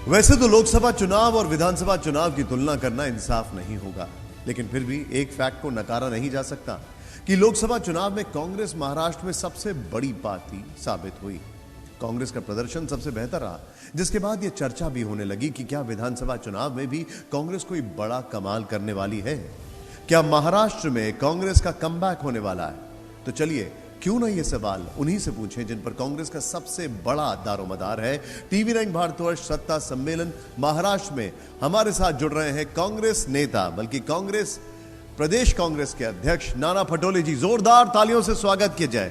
वैसे तो लोकसभा चुनाव और विधानसभा चुनाव की तुलना करना इंसाफ नहीं होगा, लेकिन फिर भी एक फैक्ट को नकारा नहीं जा सकता कि लोकसभा चुनाव में कांग्रेस महाराष्ट्र में सबसे बड़ी पार्टी साबित हुई। कांग्रेस का प्रदर्शन सबसे बेहतर रहा, जिसके बाद यह चर्चा भी होने लगी कि क्या विधानसभा चुनाव में भी कांग्रेस कोई बड़ा कमाल करने वाली है। क्या महाराष्ट्र में कांग्रेस का कमबैक होने वाला है? तो चलिए क्यों ना ये सवाल उन्हीं से पूछें जिन पर कांग्रेस का सबसे बड़ा दारोमदार है। टीवी9 भारतवर्ष सत्ता सम्मेलन महाराष्ट्र में हमारे साथ जुड़ रहे हैं कांग्रेस नेता, बल्कि कांग्रेस प्रदेश कांग्रेस के अध्यक्ष नाना पटोले जी। जोरदार तालियों से स्वागत किया जाए,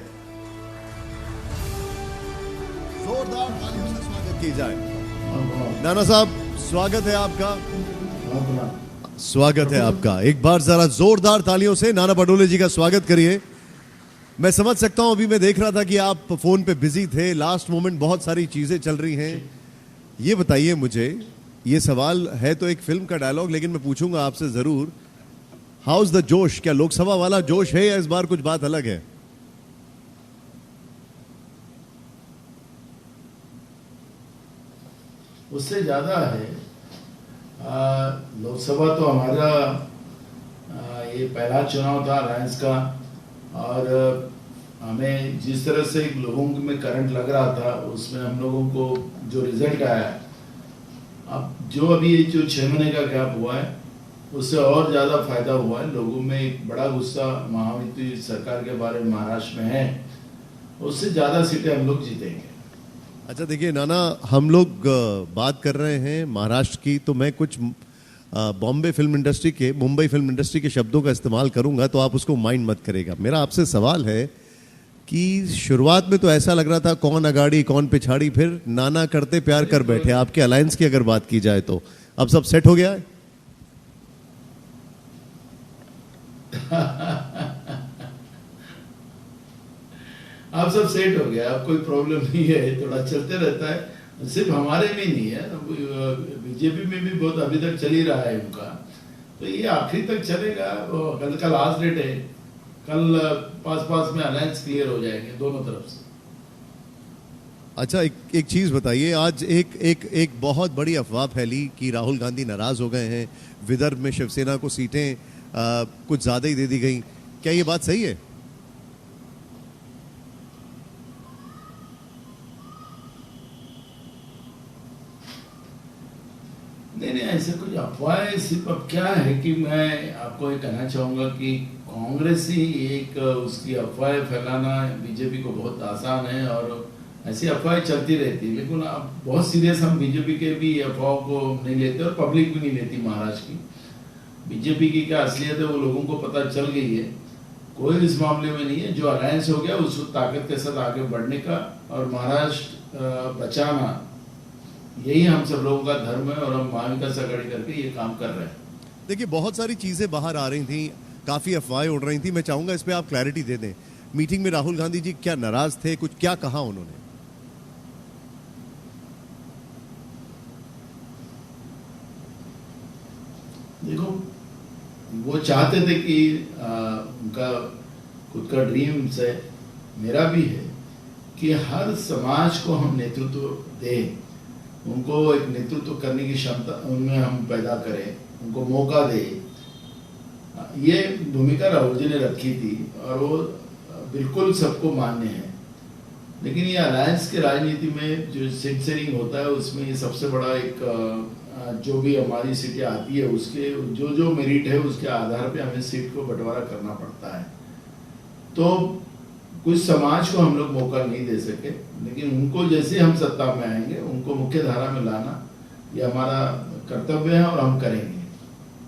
जोरदार तालियों से स्वागत की जाए। नाना साहब स्वागत है आपका, स्वागत है आपका। एक बार जरा जोरदार तालियों से नाना पटोले जी का स्वागत करिए। मैं समझ सकता हूं, अभी मैं देख रहा था कि आप फोन पे बिजी थे, लास्ट मोमेंट बहुत सारी चीजें चल रही हैं। ये बताइए मुझे, ये सवाल है तो एक फिल्म का डायलॉग, लेकिन मैं पूछूंगा आपसे जरूर, हाउस द जोश? क्या लोकसभा वाला जोश है या इस बार कुछ बात अलग है? उससे ज्यादा है। लोकसभा तो हमारा ये पहला चुनाव था अलायंस का, और हमें जिस तरह से लोगों में करंट लग रहा था उसमें हम लोगों को जो रिजल्ट आया, अब जो अभी जो 6 महीने का गैप हुआ है उससे और ज़्यादा फायदा हुआ है। लोगों में एक बड़ा गुस्सा महायुति सरकार के बारे में महाराष्ट्र में है, उससे ज़्यादा सीटें हम लोग जीतेंगे। अच्छा देखिए नाना, हम लोग बात कर रहे हैं महाराष्ट्र की, तो मैं कुछ बॉम्बे फिल्म इंडस्ट्री के, मुंबई फिल्म इंडस्ट्री के शब्दों का इस्तेमाल करूंगा, तो आप उसको माइंड मत करेगा। मेरा आपसे सवाल है कि शुरुआत में तो ऐसा लग रहा था कौन अगाड़ी कौन पिछाड़ी, फिर नाना करते प्यार कर बैठे। आपके अलायंस की अगर बात की जाए तो अब सब सेट हो गया है? अब सब सेट हो गया, अब कोई प्रॉब्लम नहीं है, थोड़ा चलते रहता है। सिर्फ हमारे में नहीं है, बीजेपी में भी बहुत अभी तक चल ही रहा है उनका, तो ये आखिरी तक चलेगा। कल का लास्ट डेट है, कल पास में अलायंस क्लियर हो जाएंगे दोनों तरफ से। अच्छा एक चीज बताइए, आज एक बहुत बड़ी अफवाह फैली कि राहुल गांधी नाराज हो गए हैं, विदर्भ में शिवसेना को सीटें कुछ ज्यादा ही दे दी गई। क्या ये बात सही है? नहीं, ऐसे कुछ अफवाह है। सिर्फ अब क्या है कि मैं आपको ये कहना चाहूंगा कि कांग्रेस ही एक उसकी अफवाह फैलाना बीजेपी को बहुत आसान है, और ऐसी अफवाहें चलती रहती है। लेकिन अब बहुत सीरियस हम बीजेपी के भी अफवाहों को नहीं लेते, और पब्लिक भी नहीं लेती महाराष्ट्र की। बीजेपी की क्या असलियत है वो लोगों को पता चल गई है। कोई इस मामले में नहीं है, जो अलायंस हो गया उस ताकत के साथ आगे बढ़ने का और महाराष्ट्र बचाना, यही हम सब लोगों का धर्म है, और हम महाविकास से आघाड़ी करके ये काम कर रहे हैं। देखिए बहुत सारी चीजें बाहर आ रही थी, काफी अफवाहें उड़ रही थी। मैं चाहूंगा इस पे आप क्लैरिटी दे दें। मीटिंग में राहुल गांधी जी क्या नाराज थे? कुछ क्या कहा उन्होंने? देखो, वो चाहते थे कि उनका खुद का ड्रीम्स है, मेरा भी है, कि हर समाज को हम नेतृत्व दें, उनको एक नेतृत्व करने की क्षमता उनमें हम पैदा करें, उनको मौका दें। ये भूमिका राहुल जी ने रखी थी, और वो बिल्कुल सबको मान्य है। लेकिन ये अलायंस की राजनीति में जो सीट शेयरिंग होता है, उसमें ये सबसे बड़ा एक जो भी हमारी सीटें आती है उसके जो मेरिट है उसके आधार पे हमें सीट को बंटवारा करना पड़ता है। तो कुछ समाज को हम लोग मौका नहीं दे सके, लेकिन उनको जैसे हम सत्ता में आएंगे उनको मुख्य धारा में लाना ये हमारा कर्तव्य है, और हम करेंगे।